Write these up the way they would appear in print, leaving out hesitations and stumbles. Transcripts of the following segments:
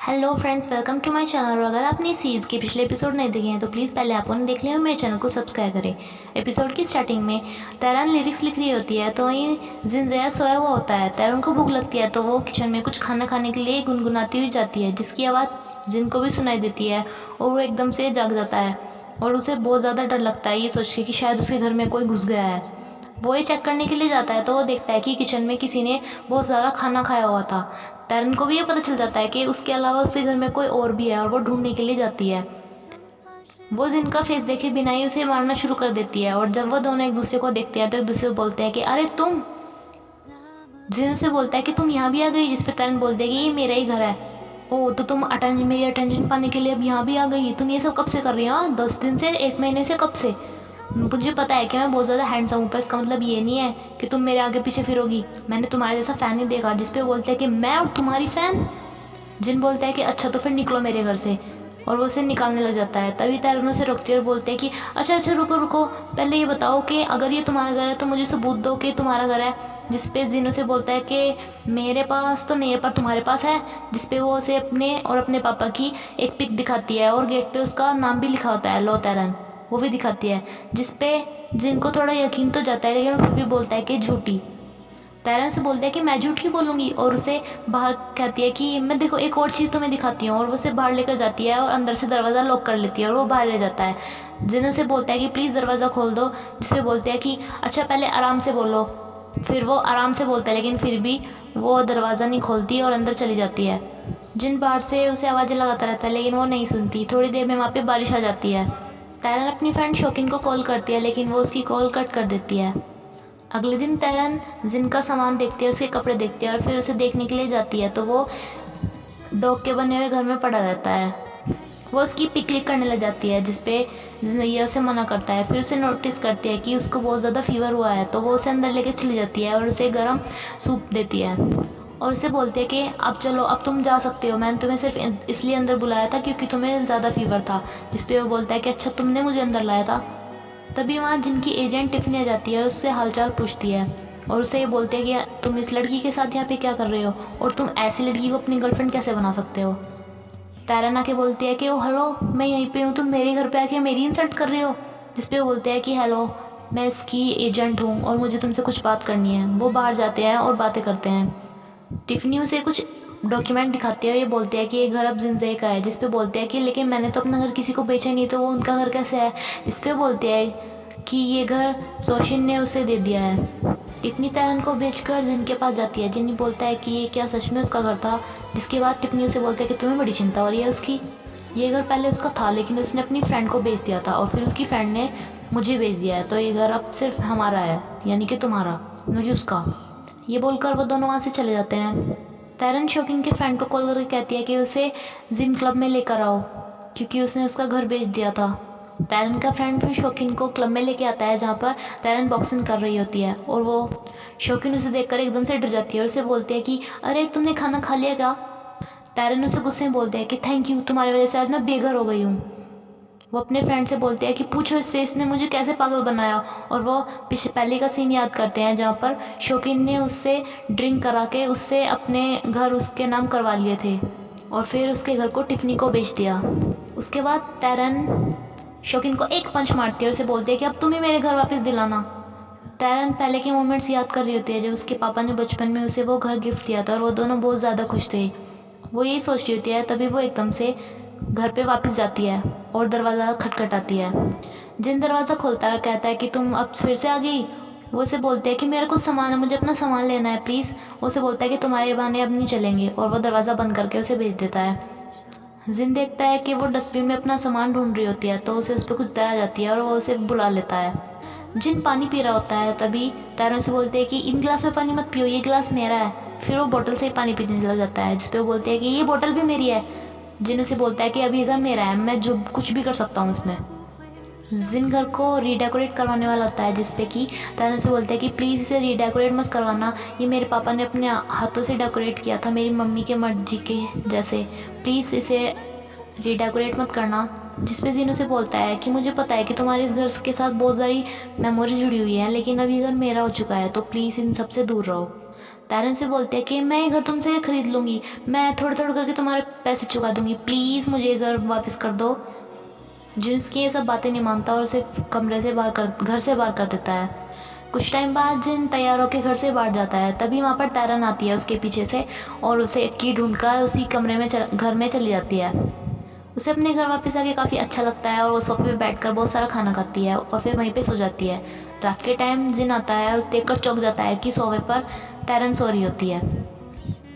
Hello friends, welcome to my channel. और अगर आपने इस सीरीज़ के पिछले एपिसोड नहीं देखे हैं तो प्लीज़ पहले आप उन्हें देख लें और मेरे चैनल को सब्सक्राइब करें। एपिसोड की स्टार्टिंग में तैरान लिरिक्स लिख रही होती है तो वहीं जिनज़या सोया हुआ होता है। तैरान को भूख लगती है तो वो किचन में कुछ खाना खाने के लिए गुनगुनाती हुई जाती है, जिसकी आवाज़ जिन को भी सुनाई देती है और वो एकदम से जाग जाता है और उसे बहुत ज़्यादा डर लगता है ये सोच के कि शायद उसके घर में कोई घुस गया है। वो ये चेक करने के लिए जाता है तो वो देखता है कि किचन में किसी ने बहुत सारा खाना खाया हुआ था। तैरन को भी ये पता चल जाता है कि उसके अलावा उसके घर में कोई और भी है और वो ढूंढने के लिए जाती है। वो जिनका फेस देखे बिना ही उसे मारना शुरू कर देती है और जब वो दोनों एक दूसरे को देखते हैं तो एक दूसरे को बोलते हैं कि अरे तुम। जिन उसे बोलता है कि तुम यहाँ भी आ गई, जिसपे तैरन बोलते हैं कि ये मेरा ही घर है। ओ तो तुम मेरी अटेंशन पाने के लिए अब यहाँ भी आ गई। तुम ये सब कब से कर रही हो? 10 दिन से, 1 महीने से, कब से? मुझे पता है कि मैं बहुत ज़्यादा हैंडसम हूँ, पर इसका मतलब ये नहीं है कि तुम मेरे आगे पीछे फिरोगी। मैंने तुम्हारे जैसा फ़ैन नहीं देखा। जिसपे बोलते हैं कि मैं और तुम्हारी फ़ैन। जिन बोलता है कि अच्छा तो फिर निकलो मेरे घर से, और वो उसे निकालने लग जाता है। तभी तैरन उसे रोकती है और बोलते हैं कि अच्छा रुको रुको, पहले ये बताओ कि अगर ये तुम्हारा घर है तो मुझे सबूत दो कि तुम्हारा घर है। जिसपे जिन उसे बोलता है कि मेरे पास तो नहीं है पर तुम्हारे पास है। जिसपे वो उसे अपने और अपने पापा की एक पिक दिखाती है और गेट पे उसका नाम भी लिखा होता है, लो तैरन, वो भी दिखाती है। जिसपे जिनको थोड़ा यकीन तो जाता है लेकिन फिर भी बोलता है कि झूठी। तैरन से बोलता है कि मैं झूठ क्यों बोलूँगी, और उसे बाहर कहती है कि मैं देखो एक और चीज़ तुम्हें दिखाती हूँ, और वो उसे बाहर लेकर जाती है और अंदर से दरवाज़ा लॉक कर लेती है और वो बाहर रह जाता है। जिन उसे बोलता है कि प्लीज़ दरवाज़ा खोल दो, जिसपे बोलते हैं कि अच्छा पहले आराम से बोलो। फिर वो आराम से बोलता है लेकिन फिर भी वो दरवाज़ा नहीं खोलती और अंदर चली जाती है। जिन बाहर से उसे आवाज़ें लगाता रहता है लेकिन वो नहीं सुनती। थोड़ी देर में वहाँ पे बारिश आ जाती है। तैरन अपनी फ्रेंड शौकीन को कॉल करती है लेकिन वो उसकी कॉल कट कर देती है। अगले दिन तैरन जिन का सामान देखती है, उसके कपड़े देखती है और फिर उसे देखने के लिए जाती है तो वो डॉग के बने हुए घर में पड़ा रहता है। वो उसकी पिक क्लिक करने लग जाती है, जिसपे ये उसे मना करता है। फिर उसे नोटिस करती है कि उसको बहुत ज़्यादा फीवर हुआ है तो वो उसे अंदर लेके चली जाती है और उसे गर्म सूप देती है और उसे बोलती है कि अब चलो, अब तुम जा सकते हो, मैंने तुम्हें सिर्फ इसलिए अंदर बुलाया था क्योंकि तुम्हें ज़्यादा फीवर था। जिसपे वो बोलता है कि अच्छा तुमने मुझे अंदर लाया था। तभी वहाँ जिनकी एजेंट टिफ़नी आ जाती है और उससे हालचाल पूछती है और उसे ये बोलते हैं कि तुम इस लड़की के साथ यहाँ पे क्या कर रहे हो और तुम ऐसी लड़की को अपनी गर्लफ्रेंड कैसे बना सकते हो। तैरन आके बोलती है कि ओ हेलो, मैं यहीं पे हूँ, तुम मेरे घर पे आके मेरी इंसल्ट कर रहे हो। जिसपे वो बोलते हैं कि हेलो, मैं इसकी एजेंट हूँ और मुझे तुमसे कुछ बात करनी है। वो बाहर जाते हैं और बातें करते हैं। टिफ़नी उसे कुछ डॉक्यूमेंट दिखाती है और ये बोलते हैं कि ये घर अब जिनजे का है। जिसपे बोलते हैं कि लेकिन मैंने तो अपना घर किसी को बेचा नहीं, तो वो उनका घर कैसे है। जिसपे बोलते हैं कि ये घर सोशिन ने उसे दे दिया है। टिफ़नी तैरन को बेचकर जिन के पास जाती है। जिन बोलता है कि ये क्या सच में उसका घर था। जिसके बाद टिफ़नी उसे बोलते हैं कि तुम्हें बड़ी चिंता हो रही है उसकी। ये घर पहले उसका था लेकिन उसने अपनी फ्रेंड को बेच दिया था और फिर उसकी फ्रेंड ने मुझे बेच दिया है, तो ये घर अब सिर्फ हमारा है, यानी कि तुम्हारा, मतलब कि उसका। ये बोलकर वो दोनों वहाँ से चले जाते हैं। तैरन शौकीन के फ्रेंड को कॉल करके कहती है कि उसे जिम क्लब में लेकर आओ क्योंकि उसने उसका घर बेच दिया था। तैरन का फ्रेंड फिर शौकीन को क्लब में लेके आता है जहाँ पर तैरन बॉक्सिंग कर रही होती है और वो शौकीन उसे देखकर एकदम से डर जाती है और उसे बोलती है कि अरे तुमने खाना खा लिया क्या। तैरन उसे गुस्से में बोलते हैं कि थैंक यू, तुम्हारी वजह से आज मैं बेघर हो गई हूँ। वो अपने फ्रेंड से बोलते हैं कि पूछो इससे, इसने मुझे कैसे पागल बनाया। और वो पहले का सीन याद करते हैं जहाँ पर शौकीन ने उससे ड्रिंक करा के उससे अपने घर उसके नाम करवा लिए थे और फिर उसके घर को टिफ़नी को बेच दिया। उसके बाद तैरन शौकीन को एक पंच मारती है और उसे बोलती है कि अब तुम ही मेरे घर वापस दिलाना। तैरन पहले के मोमेंट्स याद कर रही होती है जब उसके पापा ने बचपन में उसे वो घर गिफ्ट दिया था और वो दोनों बहुत ज़्यादा खुश थे। वो यही सोच रही होती है, तभी वो एकदम से घर पे वापस जाती है और दरवाज़ा खटखटाती है। जिन दरवाज़ा खोलता है और कहता है कि तुम अब फिर से आ गई। वो उसे बोलते हैं कि मेरे को सामान है, मुझे अपना सामान लेना है प्लीज़। वो उसे बोलता है कि तुम्हारे बहाने अब नहीं चलेंगे और वो दरवाज़ा बंद करके उसे भेज देता है। जिन देखता है कि वो डस्टबिन में अपना सामान ढूंढ रही होती है तो उसे उस पर कुछ दया जाती है और वो उसे बुला लेता है। जिन पानी पी रहा होता है तभी तैरन से बोलते हैं कि इन गिलास में पानी मत पियो, ये गिलास मेरा है। फिर वो बोतल से ही पानी पीने लग जाता है, जिसपे वो बोलते हैं कि ये बोतल भी मेरी है। जिन उसे बोलता है कि अभी घर मेरा है, मैं जो कुछ भी कर सकता हूँ उसमें। जिन घर को रीडेकोरेट करवाने वाला होता है, जिसपे कि तैरन से बोलते हैं कि प्लीज़ इसे रीडेकोरेट मत करवाना, ये मेरे पापा ने अपने हाथों से डेकोरेट किया था मेरी मम्मी के मर्जी के जैसे, प्लीज़ इसे रीडेकोरेट मत करना। जिसपे जिन उसे बोलता है कि मुझे पता है कि तुम्हारे इस घर के साथ बहुत सारी मेमोरी जुड़ी हुई है लेकिन अब ये घर मेरा हो चुका है तो प्लीज़ इन सब से दूर रहो। तारन से बोलती है कि मैं ये घर तुमसे ख़रीद लूँगी, मैं थोड़ा थोड़ा करके तुम्हारे पैसे चुका दूँगी, प्लीज़ मुझे ये घर वापस कर दो। जिन उसकी ये सब बातें नहीं मानता और उसे घर से बाहर कर देता है। कुछ टाइम बाद जिन तैयार होकर घर से बाहर जाता है, तभी वहाँ पर तारन आती है उसके पीछे से और उसे की ढूंढ कर उसी कमरे में घर में चली जाती है। उसे अपने घर वापस आके काफ़ी अच्छा लगता है और वो सोफे पे बैठकर बहुत सारा खाना खाती है और फिर वहीं पे सो जाती है। रात के टाइम जिन आता है, उसे देखकर चौंक जाता है कि सोफे पर तारन सो रही होती है।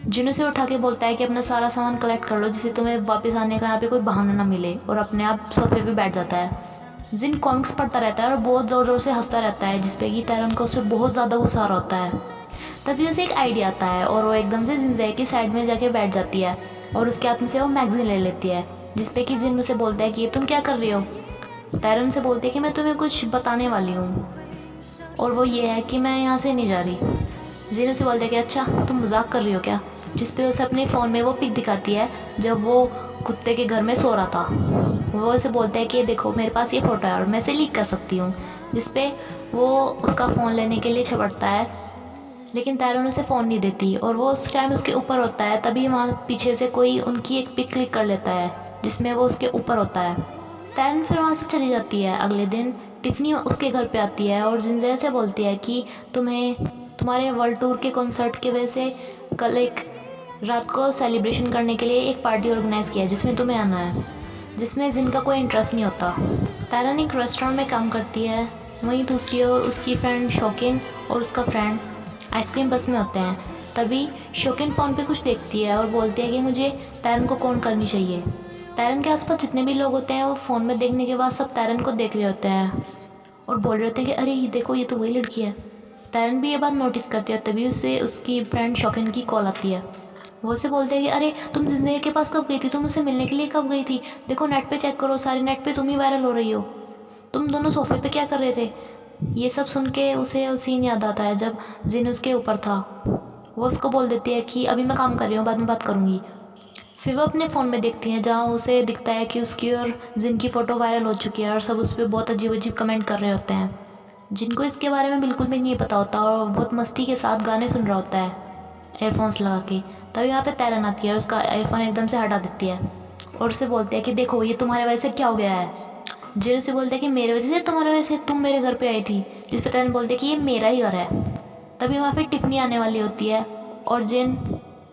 जिन उसे उठा के बोलता है कि अपना सारा सामान कलेक्ट कर लो, जिससे तुम्हें वापस आने का यहाँ पे कोई बहाना ना मिले, और अपने आप सोफे पे बैठ जाता है। जिन कॉमिक्स पढ़ता रहता है और बहुत ज़ोर ज़ोर से हंसता रहता है, जिसपे कि तारन को उस पर बहुत ज़्यादा गुस्सा आ रहा होता है। तभी उसे एक आइडिया आता है और वो एकदम से जिनजे की साइड में जाके बैठ जाती है और उसके हाथ में से वो मैगज़ीन ले लेती है, जिसपे कि जिन उसे बोलता है कि ये तुम क्या कर रही हो। तारन से बोलती है कि मैं तुम्हें कुछ बताने वाली हूँ, और वो ये है कि मैं यहाँ से नहीं जा रही। जिन उसे बोलता है कि अच्छा तुम मजाक कर रही हो क्या, जिसपे उसे अपने फ़ोन में वो पिक दिखाती है जब वो कुत्ते के घर में सो रहा था। वो उसे बोलता है कि देखो मेरे पास ये फ़ोटो है और मैं इसे लीक कर सकती हूँ, जिसपे वो उसका फ़ोन लेने के लिए झपटता है, लेकिन तारन उसे फ़ोन नहीं देती और वो उस टाइम उसके ऊपर होता है। तभी वहाँ पीछे से कोई उनकी एक पिक क्लिक कर लेता है जिसमें वो उसके ऊपर होता है। तारन फिर वहाँ से चली जाती है। अगले दिन टिफ़नी उसके घर पे आती है और जिनजे से बोलती है कि तुम्हारे वर्ल्ड टूर के कॉन्सर्ट की वजह से कल एक रात को सेलिब्रेशन करने के लिए एक पार्टी ऑर्गेनाइज़ किया है जिसमें तुम्हें आना है, जिसमें जिनका कोई इंटरेस्ट नहीं होता। तारन एक रेस्टोरेंट में काम करती है, वहीं दूसरी ओर उसकी फ्रेंड शौकीन और उसका फ्रेंड आइसक्रीम बस में होते हैं। तभी शौकीन फ़ोन पे कुछ देखती है और बोलती है कि मुझे तारन को कॉल करनी चाहिए। तारन के आसपास जितने भी लोग होते हैं वो फ़ोन में देखने के बाद सब तारन को देख रहे होते हैं और बोल रहे होते हैं कि अरे ये देखो, ये तो वही लड़की है। तारन भी ये बात नोटिस करती है। तभी उसे उसकी फ्रेंड शौकीन की कॉल आती है। वो उसे बोलते हैं कि अरे तुम जिंदगी के पास कब गई थी, तुम उससे मिलने के लिए कब गई थी, देखो नेट पे चेक करो, सारे नेट पे तुम ही वायरल हो रही हो, तुम दोनों सोफे पे क्या कर रहे थे। ये सब सुन के उसे सीन याद आता है जब जिन उसके ऊपर था। वो उसको बोल देती है कि अभी मैं काम कर रही हूँ, बाद में बात करूँगी। फिर वो अपने फ़ोन में देखती हैं जहाँ उसे दिखता है कि उसकी और जिन की फ़ोटो वायरल हो चुकी है और सब उस पर बहुत अजीब अजीब कमेंट कर रहे होते हैं। जिनको इसके बारे में बिल्कुल भी नहीं पता होता और बहुत मस्ती के साथ गाने सुन रहा होता है एयरफोन्स लगा के। तभी यहाँ पे तारन आती है और उसका एयरफोन एकदम से हटा देती है और उससे बोलती है कि देखो ये तुम्हारे वजह से क्या हो गया है। जिन उसे बोलता है कि मेरे वजह से, तुम्हारे वजह से, तुम मेरे घर पे आई थी। जिस पर तारन बोलते हैं कि ये मेरा ही घर है। तभी वहाँ पे टिफ़नी आने वाली होती है और जिन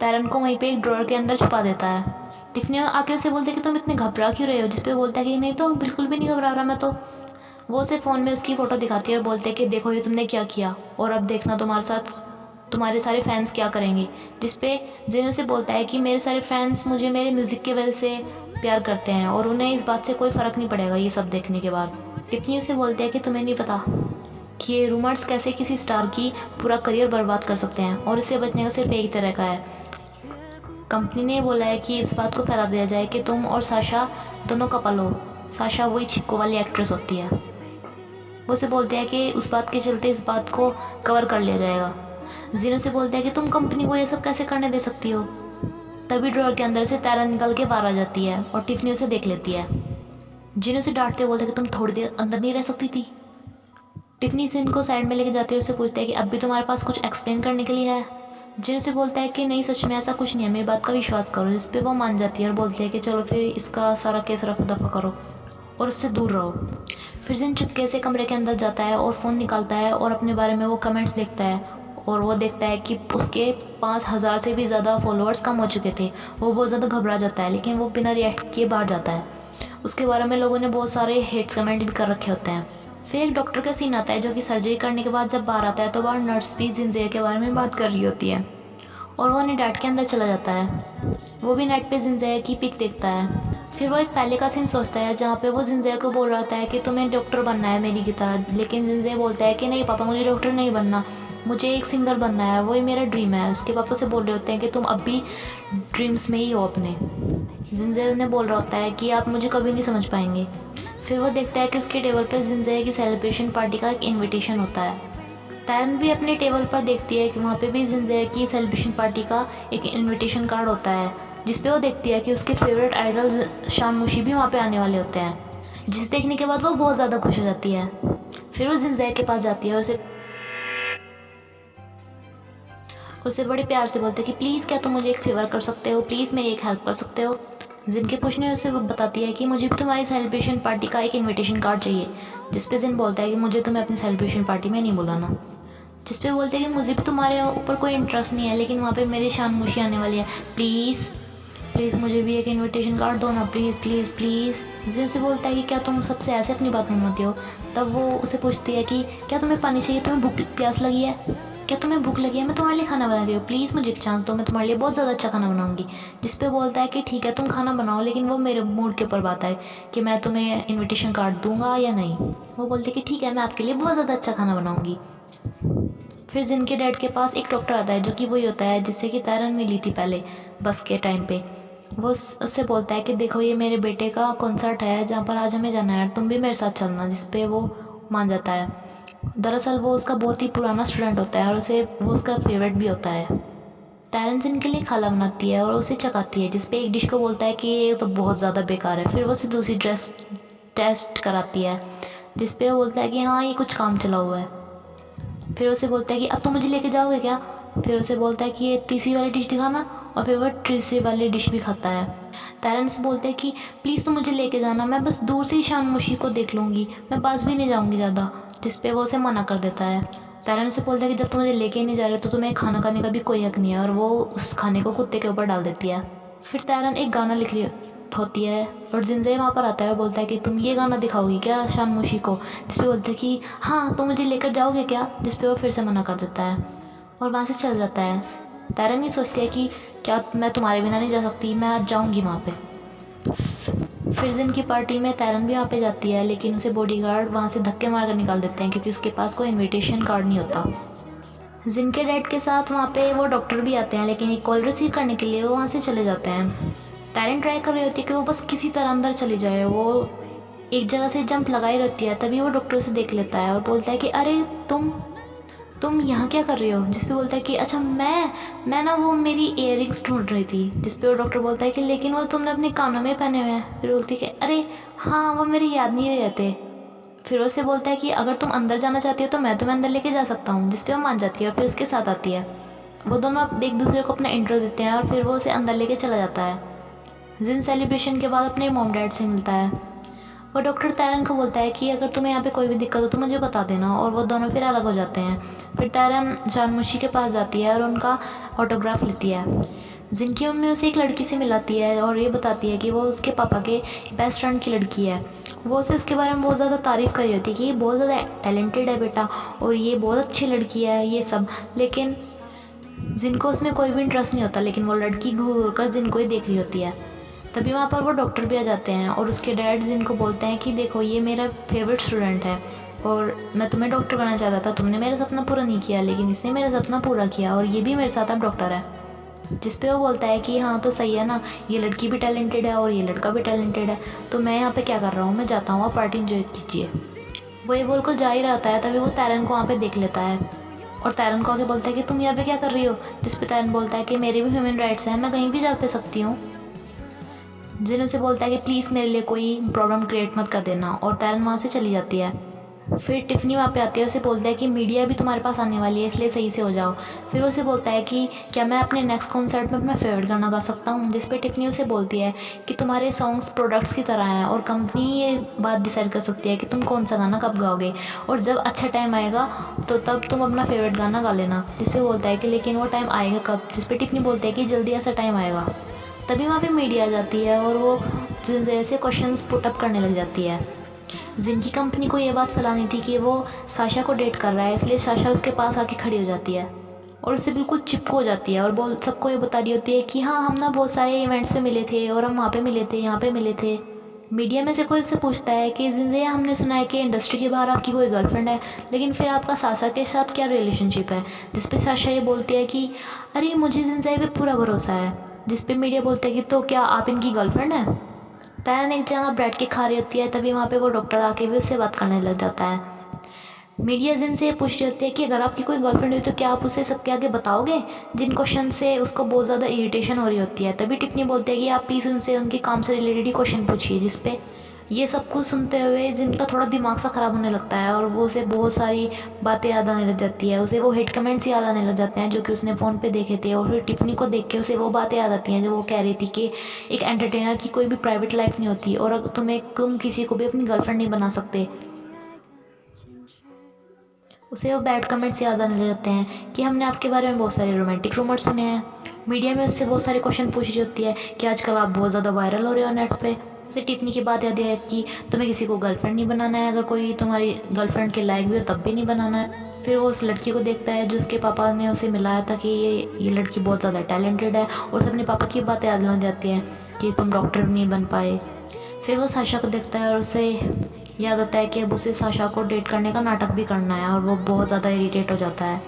तारन को वहीं पे एक ड्रॉअर के अंदर छुपा देता है। टिफ़नी आके उसे बोलते है कि तुम इतने घबरा क्यों रहे हो, जिस पे बोलता है कि नहीं तो बिल्कुल भी नहीं घबरा रहा मैं तो। वो उसे फ़ोन में उसकी फ़ोटो दिखाती है और बोलते हैं कि देखो ये तुमने क्या किया और अब देखना तुम्हारे साथ तुम्हारे सारे फैंस क्या करेंगे। जिस पे जिन उसे बोलता है कि मेरे सारे फैंस मुझे मेरे म्यूज़िक की वजह से प्यार करते हैं और उन्हें इस बात से कोई फ़र्क नहीं पड़ेगा ये सब देखने के बाद। टिफ़नी उसे बोलते हैं कि तुम्हें नहीं पता कि ये रूमर्स कैसे किसी स्टार की पूरा करियर बर्बाद कर सकते हैं और इससे बचने का सिर्फ एक तरह का है। कंपनी ने बोला है कि इस बात को फैला दिया जाए कि तुम और साशा दोनों कपल हो। साशा वही छिपको वाली एक्ट्रेस होती है। वो उसे बोलते हैं कि उस बात के चलते इस बात को कवर कर लिया जाएगा। जीनो से बोलते हैं कि तुम कंपनी को ये सब कैसे करने दे सकती हो। तभी ड्रॉअर के अंदर से तारा निकल के बाहर आ जाती है और टिफ़नी उसे देख लेती है। जिनो से डांटते हुए बोलते हैं कि तुम थोड़ी देर अंदर नहीं रह सकती थी। टिफ़नी जिन को साइड में लेके जाती है, उससे पूछते हैं कि अब भी तुम्हारे पास कुछ एक्सप्लेन करने के लिए है। जिन उसे बोलता है कि नहीं सच में ऐसा कुछ नहीं है, मेरी बात का विश्वास करो। जिस पे वो मान जाती है और बोलती है कि चलो फिर इसका सारा केस रफा दफा करो और उससे दूर रहो। फिर जिन चुपके से कमरे के अंदर जाता है और फ़ोन निकालता है और अपने बारे में वो कमेंट्स देखता है और वो देखता है कि उसके 5000 से भी ज़्यादा फॉलोअर्स कम हो चुके थे। वो बहुत ज़्यादा घबरा जाता है, लेकिन वो बिना रिएक्ट किए बाहर जाता है। उसके बारे में लोगों ने बहुत सारे हेट्स कमेंट भी कर रखे होते हैं। फिर एक डॉक्टर का सीन आता है जो कि सर्जरी करने के बाद जब बाहर आता है तो बाहर नर्स भी जिनजे के बारे में बात कर रही होती है और वो नेट के अंदर चला जाता है। वो भी नेट पे जिनजे की पिक देखता है। फिर वो एक पहले का सीन सोचता है जहाँ पे वो जिनजे को बोल रहा था है कि तुम्हें डॉक्टर बनना है मेरी की तरह, लेकिन जिनजे बोलता है कि नहीं पापा, मुझे डॉक्टर नहीं बनना, मुझे एक सिंगर बनना है, वही मेरा ड्रीम है। उसके पापा से बोल रहे होते हैं कि तुम अब भी ड्रीम्स में ही हो अपने। जिनजे उन्हें बोल रहा होता है कि आप मुझे कभी नहीं समझ पाएंगे। फिर वो देखता है कि उसके टेबल पर जिनजे की सेलिब्रेशन पार्टी का एक इन्विटेशन होता है। तारन भी अपने टेबल पर देखती है कि वहाँ पे भी जिनजे की सेलिब्रेशन पार्टी का एक इन्विटेशन कार्ड होता है, जिसपे वो देखती है कि उसके फेवरेट आइडल शान मुशी भी वहाँ पे आने वाले होते हैं, जिसे देखने के बाद वो बहुत ज़्यादा खुश हो जाती है। फिर वो जिनजे के पास जाती है, उसे बड़े प्यार से बोलते हैं कि प्लीज़ क्या तुम मुझे एक फेवर कर सकते हो, प्लीज़ मेरी एक हेल्प कर सकते हो। जिन के पूछने उसे वो बताती है कि मुझे भी तुम्हारी सेलिब्रेशन पार्टी का एक इनविटेशन कार्ड चाहिए, जिस पे जिन बोलता है कि मुझे तुम्हें अपनी सेलिब्रेशन पार्टी में नहीं बुलाना। जिस पे बोलते हैं कि मुझे भी तुम्हारे ऊपर कोई इंटरेस्ट नहीं है, लेकिन वहाँ पे मेरी शान मुशी आने वाली है, प्लीज़ प्लीज़ मुझे भी एक इनविटेशन कार्ड दो ना, प्लीज़ प्लीज़ प्लीज़। जिन उसे बोलता है कि क्या तुम सबसे ऐसे अपनी बात मनवाती हो। तब वो उसे पूछती है कि क्या तुम्हें पानी चाहिए, तुम्हें भूख प्यास लगी है, क्या तुम्हें भूख लगी है, मैं तुम्हारे लिए खाना बना रही हूँ, प्लीज़ मुझे एक चांस दो, मैं तुम्हारे लिए बहुत ज़्यादा अच्छा खाना बनाऊंगी। जिस पे बोलता है कि ठीक है तुम खाना बनाओ, लेकिन वो मेरे मूड के ऊपर बात है कि मैं तुम्हें इनविटेशन कार्ड दूंगा या नहीं। वो बोलते कि ठीक है मैं आपके लिए बहुत ज़्यादा अच्छा खाना बनाऊंगी। फिर जिन के डैड के पास एक डॉक्टर आता है जो कि वही होता है जिससे कि तैरन मिली थी पहले बस के टाइम पे। वो उससे बोलता है कि देखो ये मेरे बेटे का कॉन्सर्ट है जहाँ पर आज हमें जाना है, तुम भी मेरे साथ चलना। जिस पे वो मान जाता है। दरअसल वो उसका बहुत ही पुराना स्टूडेंट होता है और वो उसका फेवरेट भी होता है। तैरन जिन के लिए खाना बनाती है और उसे चखाती है, जिस पे एक डिश को बोलता है कि ये तो बहुत ज़्यादा बेकार है। फिर वो उसे दूसरी टेस्ट कराती है, जिस पे वो बोलता है कि हाँ ये कुछ काम चला हुआ है। फिर उसे बोलता है कि अब तो मुझे लेके जाओगे क्या। फिर उसे बोलता है कि ये तीसरी वाली डिश दिखाना, और फिर वह तीसरी वाली डिश भी खाता है। तैरन से बोलते हैं कि प्लीज़ तुम मुझे लेके जाना, मैं बस दूर से ही शान मुशी को देख लूँगी, मैं पास भी नहीं जाऊँगी ज़्यादा। जिस पे वो उसे मना कर देता है। तैरन से बोलता है कि जब तुम मुझे लेके ही नहीं जा रहे तो तुम्हें खाना खाने का भी कोई हक नहीं है, और वो उस खाने को कुत्ते के ऊपर डाल देती है। फिर तैरन एक गाना लिख रही होती है और जिनजे वहाँ पर आता है और बोलता है कि तुम ये गाना दिखाओगी क्या शान मुशी को। जिस पे बोलते हैं कि हाँ तुम मुझे लेकर जाओगे क्या। जिस पे वो फिर से मना कर देता है और वहाँ से चल जाता है। तैरन ये सोचती है कि क्या मैं तुम्हारे बिना नहीं जा सकती, मैं आज जाऊँगी वहाँ पे। फिर जिन की पार्टी में तैरन भी वहाँ पे जाती है, लेकिन उसे बॉडीगार्ड वहाँ से धक्के मार कर निकाल देते हैं क्योंकि उसके पास कोई इनविटेशन कार्ड नहीं होता। जिन के डैड के साथ वहाँ पे वो डॉक्टर भी आते हैं, लेकिन एक कॉल रिसीव करने के लिए वो वहाँ से चले जाते हैं। तैरन ट्राई कर रही होती है कि वो बस किसी तरह अंदर चली जाए, वो एक जगह से जंप लगाई रहती है। तभी वो डॉक्टर से देख लेता है और बोलता है कि अरे तुम यहाँ क्या कर रही हो। जिस पे बोलता है कि अच्छा मैं ना वो मेरी इयररिंग्स ढूंढ रही थी। जिस पे वो डॉक्टर बोलता है कि लेकिन वो तुमने अपने कानों में पहने हुए हैं। फिर बोलती है कि अरे हाँ वो मेरी याद नहीं रहते। फिर उससे बोलता है कि अगर तुम अंदर जाना चाहती हो तो मैं तुम्हें अंदर लेके जा सकता हूँ। जिस पे वो मान जाती है और फिर उसके साथ आती है। वो दोनों एक दूसरे को अपना इंट्रो देते हैं और फिर वो उसे अंदर लेके चला जाता है। जिन सेलिब्रेशन के बाद अपने मॉम डैड से मिलता है। वो डॉक्टर तैरन को बोलता है कि अगर तुम्हें यहाँ पे कोई भी दिक्कत हो तो मुझे बता देना, और वो दोनों फिर अलग हो जाते हैं। फिर तैरन जानमुशी के पास जाती है और उनका ऑटोग्राफ लेती है। जिनकी मम्मी उसे एक लड़की से मिलाती है और ये बताती है कि वो उसके पापा के बेस्ट फ्रेंड की लड़की है। वो उसे इसके बारे में बहुत ज़्यादा तारीफ़ कर रही होती है कि ये बहुत ज़्यादा टैलेंटेड है बेटा और ये बहुत अच्छी लड़की है ये सब। लेकिन जिनको उसमें कोई भी इंटरेस्ट नहीं होता, लेकिन वो लड़की घूर कर जिनको ही देख रही होती है। तभी वहाँ पर वो डॉक्टर भी आ जाते हैं और उसके डैड जिनको बोलते हैं कि देखो ये मेरा फेवरेट स्टूडेंट है और मैं तुम्हें डॉक्टर बनना चाहता था, तुमने मेरा सपना पूरा नहीं किया, लेकिन इसने मेरा सपना पूरा किया और ये भी मेरे साथ अब डॉक्टर है। जिस पे वो बोलता है कि हाँ तो सही है ना, ये लड़की भी टैलेंटेड है और ये लड़का भी टैलेंटेड है, तो मैं यहाँ पे क्या कर रहा हूँ, मैं जाता हूँ आप पार्टी इंजॉय कीजिए। वो ये बोलकर जा ही रहता है। तभी वो तैरन को वहाँ पे देख लेता है और तैरन को आके बोलता है कि तुम यहाँ पे क्या कर रही हो। जिस पे तैरन बोलता है कि मेरे भी ह्यूमन राइट्स हैं, मैं कहीं भी जा पे सकती हूँ। जिन उसे बोलता है कि प्लीज़ मेरे लिए कोई प्रॉब्लम क्रिएट मत कर देना, और तैरन वहाँ से चली जाती है। फिर टिफ़नी वहाँ पे आती है, उसे बोलता है कि मीडिया भी तुम्हारे पास आने वाली है इसलिए सही से हो जाओ। फिर उसे बोलता है कि क्या मैं अपने नेक्स्ट कॉन्सर्ट में अपना फेवरेट गाना गा सकता हूँ। जिस पे टिफ़नी उसे बोलती है कि तुम्हारे सॉन्ग्स प्रोडक्ट्स की तरह हैं और कंपनी ये बात डिसाइड कर सकती है कि तुम कौन सा गाना कब गाओगे, और जब अच्छा टाइम आएगा तो तब तुम अपना फेवरेट गाना गा लेना। जिस पे बोलता है कि लेकिन वो टाइम आएगा कब। जिस पे टिफ़नी बोलती है कि जल्दी ऐसा टाइम आएगा। तभी वहाँ पे मीडिया आ जाती है और वो जिनसे ऐसे क्वेश्चंस पुटअप करने लग जाती है। जिनकी कंपनी को ये बात फैलानी थी कि वो साशा को डेट कर रहा है, इसलिए साशा उसके पास आके खड़ी हो जाती है और उससे बिल्कुल चिपको जाती है और बोल सबको ये बता रही होती है कि हाँ हम ना बहुत सारे इवेंट्स पे मिले थे और हम वहाँ पे मिले थे, यहाँ पे मिले थे। मीडिया में से कोई इससे पूछता है कि जिनसे हमने सुना है कि इंडस्ट्री के बाहर आपकी कोई गर्लफ्रेंड है, लेकिन फिर आपका साशा के साथ क्या रिलेशनशिप है। जिस पे साशा ये बोलती है कि अरे मुझे जिनसे पे पूरा भरोसा है। जिस पे मीडिया बोलता है कि तो क्या आप इनकी गर्लफ्रेंड है। तैरन एक जगह बैठ के खा रही होती है, तभी वहाँ पे वो डॉक्टर आके भी उससे बात करने लग जाता है। मीडिया जिन से पूछ रही होती है कि अगर आपकी कोई गर्लफ्रेंड हुई तो क्या आप उसे सबके आगे बताओगे। जिन क्वेश्चन से उसको बहुत ज़्यादा इरिटेशन हो रही होती है। तभी टिफ़नी बोलती है कि आप प्लीज़ उनसे उनके काम से रिलेटेड ही क्वेश्चन पूछिए। जिस पे ये सब कुछ सुनते हुए जिनका थोड़ा दिमाग सा ख़राब होने लगता है और वो उसे बहुत सारी बातें याद आने लग जाती है। उसे वो हेट कमेंट्स याद आने लग जाते हैं जो कि उसने फ़ोन पे देखे थे, और फिर टिफ़नी को देख के उसे वो बातें याद आती हैं जो वो कह रही थी कि एक एंटरटेनर की कोई भी प्राइवेट लाइफ नहीं होती, और अगर तुम किसी को भी अपनी गर्लफ्रेंड नहीं बना सकते। उसे वो बैड कमेंट्स याद आने लग जाते हैं कि हमने आपके बारे में बहुत सारे रोमांटिक रूमर्स सुने हैं। मीडिया में उससे बहुत सारे क्वेश्चन पूछी जाती है कि आजकल आप बहुत ज़्यादा वायरल हो रहे हो नेट पे। उसे टिफ़नी की बात याद है कि तुम्हें किसी को गर्लफ्रेंड नहीं बनाना है, अगर कोई तुम्हारी गर्लफ्रेंड के लायक भी हो तब भी नहीं बनाना है। फिर वो उस लड़की को देखता है जो उसके पापा ने उसे मिलाया था कि ये लड़की बहुत ज़्यादा टैलेंटेड है, और उसे अपने पापा की बातें याद लग जाती हैं कि तुम डॉक्टर नहीं बन पाए। फिर वो साशा को देखता है और उसे याद आता है कि अब उसे साशा को डेट करने का नाटक भी करना है, और वो बहुत ज़्यादा इरिटेट हो जाता है।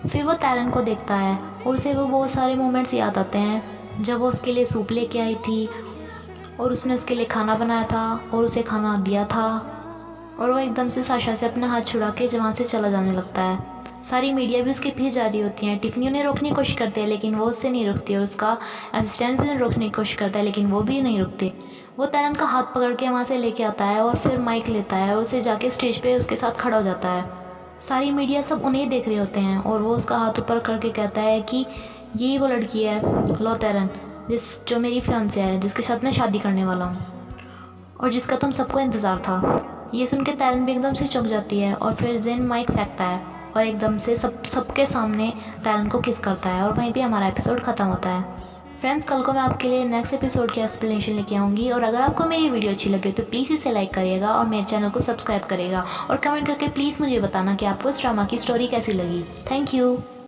फिर वो तैरन को देखता है और उसे वो बहुत सारे मोमेंट्स याद आते हैं जब वो उसके लिए सूप लेके आई थी और उसने उसके लिए खाना बनाया था और उसे खाना दिया था, और वो एकदम से साशा से अपना हाथ छुड़ा के वहाँ से चला जाने लगता है। सारी मीडिया भी उसके पीछे जा रही होती हैं। टिफ़नी उन्हें रोकने की कोशिश करती है लेकिन वो उससे नहीं रुकती, और उसका असिस्टेंट भी उन्हें रोकने की कोशिश करता है लेकिन वो भी नहीं रुकती। वो तैरन का हाथ पकड़ के वहाँ से लेके आता है और फिर माइक लेता है और उसे जाके स्टेज पे उसके साथ खड़ा हो जाता है। सारी मीडिया सब उन्हें देख रहे होते हैं और वो उसका हाथ ऊपर करके कहता है कि यही वो लड़की है लो तैरन, जो मेरी फियांसे है, जिसके साथ मैं शादी करने वाला हूँ और जिसका तुम सबको इंतज़ार था। ये सुन के तैरन भी एकदम से चौंक जाती है और फिर जिन माइक फेंकता है और एकदम से सबके सामने तैरन को किस करता है, और वहीं पे हमारा एपिसोड ख़त्म होता है। फ्रेंड्स, कल को मैं आपके लिए नेक्स्ट एपिसोड की एक्सप्लेनेशन लेके आऊँगी, और अगर आपको मेरी वीडियो अच्छी लगे तो प्लीज़ इसे लाइक करिएगा और मेरे चैनल को सब्सक्राइब करिएगा, और कमेंट करके प्लीज़ मुझे बताना कि आपको इस ड्रामा की स्टोरी कैसी लगी। Thank you.